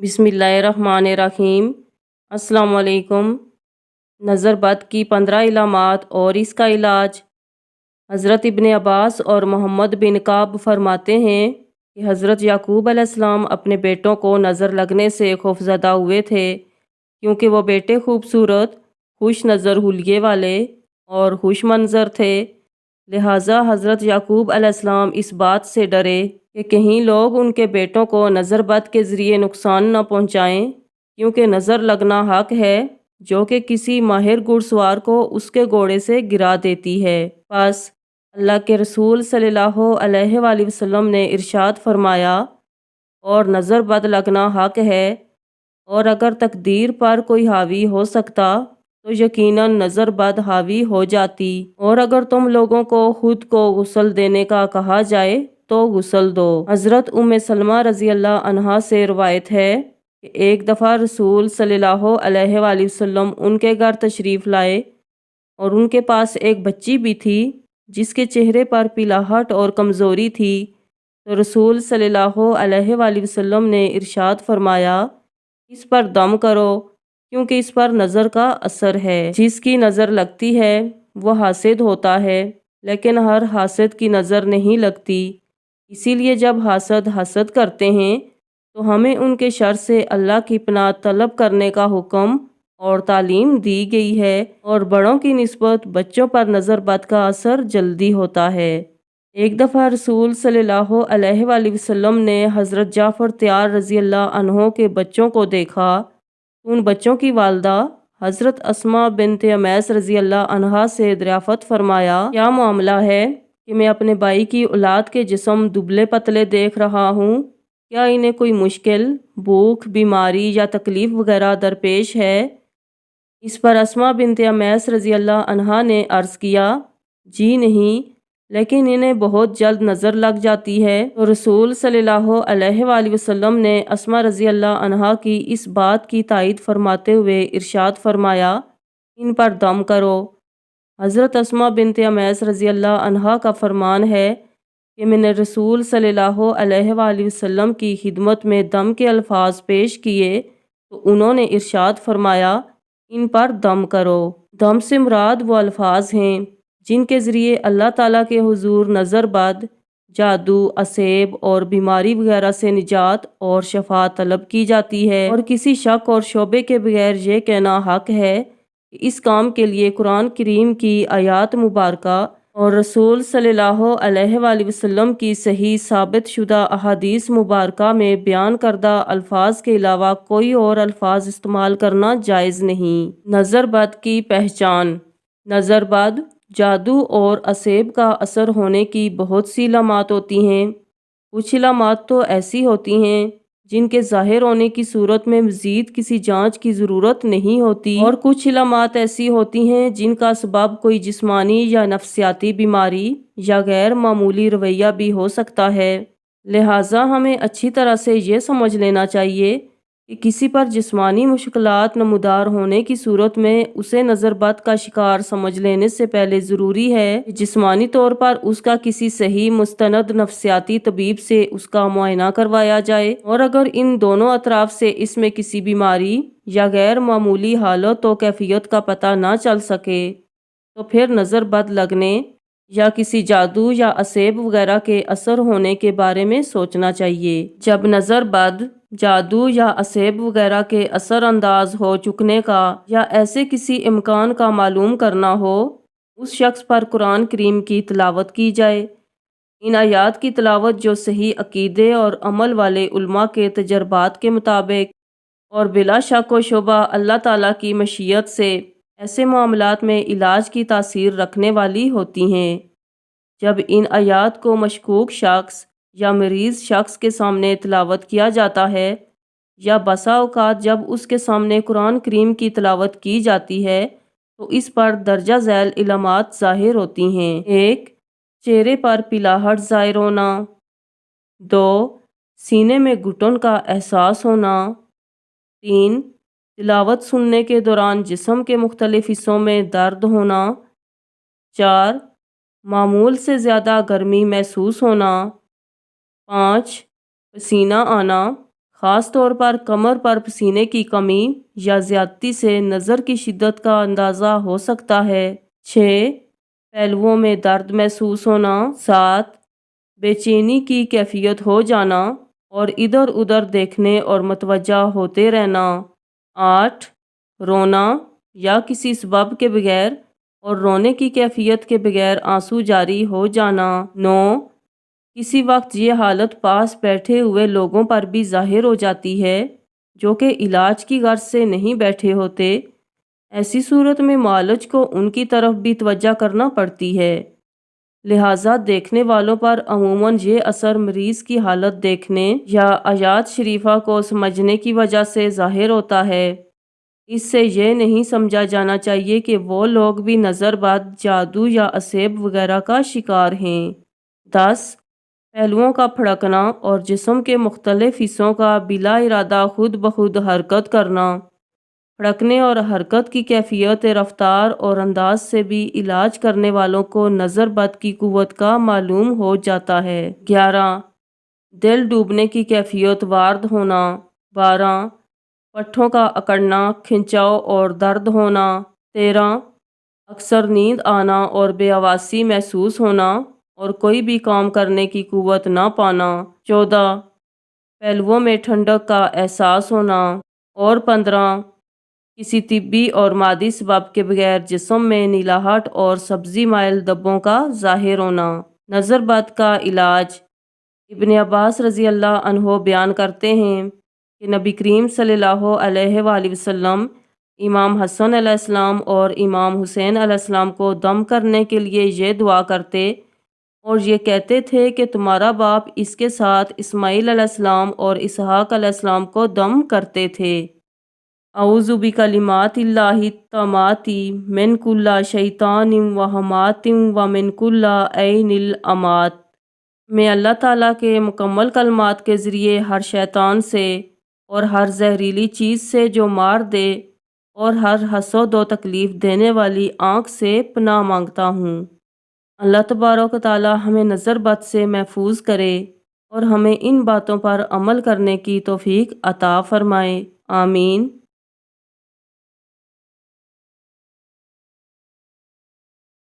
बिस्मिल्लाहिर्रहमानिर्रहीम। अस्सलाम वालेकुम। नज़र बद की 15 इलामात और इसका इलाज। हज़रत इब्न अब्बास और मोहम्मद बिन काब फरमाते हैं कि हज़रत याकूब अलैहिस्सलाम अपने बेटों को नज़र लगने से खौफज़दा हुए थे, क्योंकि वो बेटे खूबसूरत, खुश नज़र हुलिये वाले और खुश मंज़र थे। लिहाजा हज़रत याकूब अलैहिस्सलाम इस बात से डरे कि कहीं लोग उनके बेटों को नज़र बद के ज़रिए नुकसान न पहुँचाएं, क्योंकि नज़र लगना हक है जो कि किसी माहिर घुड़सवार को उसके घोड़े से गिरा देती है। बस अल्लाह के रसूल सल्लल्लाहु अलैहि वसल्लम ने इरशाद फरमाया, और नज़र बद लगना हक है, और अगर तकदीर पर कोई हावी हो सकता तो यकीनन नज़र बद हावी हो जाती। और अगर तुम लोगों को खुद को गुस्ल देने का कहा जाए तो गुस्ल दो। हज़रत उम्मे सलमा रज़ी अल्लाह अन्हा से रवायत है कि एक दफ़ा रसूल सल्लल्लाहु अलैहि वसल्लम उनके घर तशरीफ़ लाए और उनके पास एक बच्ची भी थी जिसके चेहरे पर पिलाहट और कमज़ोरी थी। तो रसूल सल्लल्लाहु अलैहि वसल्लम ने इरशाद फरमाया, इस पर दम करो, क्योंकि इस पर नज़र का असर है। जिसकी नज़र लगती है वह हासिद होता है, लेकिन हर हासिद की नज़र नहीं लगती। इसीलिए जब हासद हसद करते हैं तो हमें उनके शर से अल्लाह की पनाह तलब करने का हुक्म और तालीम दी गई है। और बड़ों की निस्बत बच्चों पर नज़र बद का असर जल्दी होता है। एक दफ़ा रसूल सल्लल्लाहु अलैहि वसल्लम ने हज़रत जाफ़र तैयार रज़ी अल्लाह अन्हों के बच्चों को देखा। उन बच्चों की वालदा हज़रत अस्मा बिनत उमैस रज़ी अल्लाह अन्हा से दरियाफ़त फरमाया, क्या मामला है कि मैं अपने भाई की औलाद के जिस्म दुबले पतले देख रहा हूँ? क्या इन्हें कोई मुश्किल, भूख, बीमारी या तकलीफ़ वगैरह दरपेश है? इस पर अस्मा बिनत उमैस रज़ी अल्लाह अन्हा ने अर्ज़ किया, जी नहीं, लेकिन इन्हें बहुत जल्द नज़र लग जाती है। तो रसूल सल्लल्लाहु अलैहि वसल्लम ने अस्मा रज़ी अल्लाह अन्हा की इस बात की तायीद फरमाते हुए इरशाद फरमाया, इन पर दम करो। हज़रत अस्मा बिनत उमैस रज़ी अल्लाह अन्हा का फरमान है कि मैंने रसूल सल्लल्लाहु अलैहि वसल्लम की खिदमत में दम के अल्फाज पेश किए तो उन्होंने इरशाद फरमाया, इन पर दम करो। दम से मुराद वो अल्फाज हैं जिनके ज़रिए अल्लाह ताला के हुजूर नज़र बद, जादू, असेब और बीमारी वगैरह से निजात और शफा तलब की जाती है। और किसी शक और शोबे के बगैर ये कहना हक है कि इस काम के लिए कुरान करीम की आयात मुबारका और रसूल सल्लल्लाहु अलैहि वसल्लम की सही साबित शुदा अहादीस मुबारका में बयान करदा अल्फाज के अलावा कोई और अल्फाज इस्तेमाल करना जायज़ नहीं। नज़र बद की पहचान। नज़र बद, जादू और असेब का असर होने की बहुत सी इलामात होती हैं। कुछ इलामात तो ऐसी होती हैं जिनके ज़ाहिर होने की सूरत में मज़ीद किसी जांच की ज़रूरत नहीं होती, और कुछ इलामात ऐसी होती हैं जिनका सबब कोई जिस्मानी या नफ्सियाती बीमारी या गैर मामूली रवैया भी हो सकता है। लिहाजा हमें अच्छी तरह से ये समझ लेना चाहिए कि किसी पर जिस्मानी मुश्किलात नमूदार होने की सूरत में उसे नज़र बद का शिकार समझ लेने से पहले ज़रूरी है कि जिस्मानी तौर पर उसका किसी सही मुस्तनद नफ्सियाती तबीब से उसका मुआयना करवाया जाए। और अगर इन दोनों अतराफ से इसमें किसी बीमारी या गैर मामूली हालत व कैफियत का पता ना चल सके तो फिर नज़र बद लगने या किसी जादू या असेब वगैरह के असर होने के बारे में सोचना चाहिए। जब नज़र बद, जादू या असेब वगैरह के असर अंदाज हो चुकने का या ऐसे किसी इम्कान का मालूम करना हो, उस शख्स पर कुरान करीम की तिलावत की जाए। इन आयात की तिलावत जो सही अकीदे और अमल वाले उलमा के तजर्बात के मुताबिक और बिला शक व शुबा अल्लाह ताला की मशीयत से ऐसे मामलात में इलाज की तासीर रखने वाली होती हैं। जब इन आयात को मशकूक शख्स या मरीज़ शख्स के सामने तिलावत किया जाता है, या बसा औकात जब उसके सामने कुरान करीम की तिलावत की जाती है, तो इस पर दर्जा झैल इलामात ज़ाहिर होती हैं। 1. चेहरे पर पिलाहट ज़ाहिर होना। 2. सीने में घुटन का एहसास होना। 3. तिलावत सुनने के दौरान जिस्म के मुख्तलिफ हिस्सों में दर्द होना। 4. मामूल से ज़्यादा गर्मी महसूस होना। 5. पसीना आना, خاص طور پر کمر پر پسینے کی کمی یا زیادتی سے نظر کی شدت کا اندازہ ہو سکتا ہے۔ 6. پہلوؤں میں درد محسوس ہونا۔ 7. بے چینی کی کیفیت ہو جانا اور ادھر ادھر دیکھنے اور متوجہ ہوتے رہنا۔ 8. رونا یا کسی سبب کے بغیر اور رونے کی کیفیت کے بغیر آنسو جاری ہو جانا۔ 9. کسی وقت یہ حالت پاس بیٹھے ہوئے لوگوں پر بھی ظاہر ہو جاتی ہے جو کہ علاج کی غرض سے نہیں بیٹھے ہوتے۔ ایسی صورت میں معالج کو ان کی طرف بھی توجہ کرنا پڑتی ہے، لہٰذا دیکھنے والوں پر عموماً یہ اثر مریض کی حالت دیکھنے یا آیات شریفہ کو سمجھنے کی وجہ سے ظاہر ہوتا ہے۔ اس سے یہ نہیں سمجھا جانا چاہیے کہ وہ لوگ بھی نظر بد، جادو یا اسیب وغیرہ کا شکار ہیں۔ 10. پہلوؤں کا پھڑکنا اور جسم کے مختلف حصوں کا بلا ارادہ خود بخود حرکت کرنا۔ پھڑکنے اور حرکت کی کیفیت، رفتار اور انداز سے بھی علاج کرنے والوں کو نظر بد کی قوت کا معلوم ہو جاتا ہے۔ 11. دل ڈوبنے کی کیفیت، وارد ہونا۔ 12. پٹھوں کا اکڑنا، کھنچاؤ اور درد ہونا۔ 13. اکثر نیند آنا اور بے حواسی محسوس ہونا اور کوئی بھی کام کرنے کی قوت نہ پانا۔ 14. پہلوؤں میں ٹھنڈک کا احساس ہونا۔ اور 15. کسی طبی اور مادی سبب کے بغیر جسم میں نیلاہٹ اور سبزی مائل دبوں کا ظاہر ہونا۔ نظر بد کا علاج۔ ابن عباس رضی اللہ عنہ بیان کرتے ہیں کہ نبی کریم صلی اللہ علیہ وآلہ وسلم امام حسن علیہ السلام اور امام حسین علیہ السلام کو دم کرنے کے لیے یہ دعا کرتے اور یہ کہتے تھے کہ تمہارا باپ اس کے ساتھ اسماعیل علیہ السلام اور اسحاق علیہ السلام کو دم کرتے تھے۔ اعوذ بکلمات اللہ التامات من کل شیطان وہمات ومن کل عین الامات۔ میں اللہ تعالیٰ کے مکمل کلمات کے ذریعے ہر شیطان سے اور ہر زہریلی چیز سے جو مار دے اور ہر حسد و تکلیف دینے والی آنکھ سے پناہ مانگتا ہوں۔ اللہ تبارک و تعالیٰ ہمیں نظر بد سے محفوظ کرے اور ہمیں ان باتوں پر عمل کرنے کی توفیق عطا فرمائے۔ آمین۔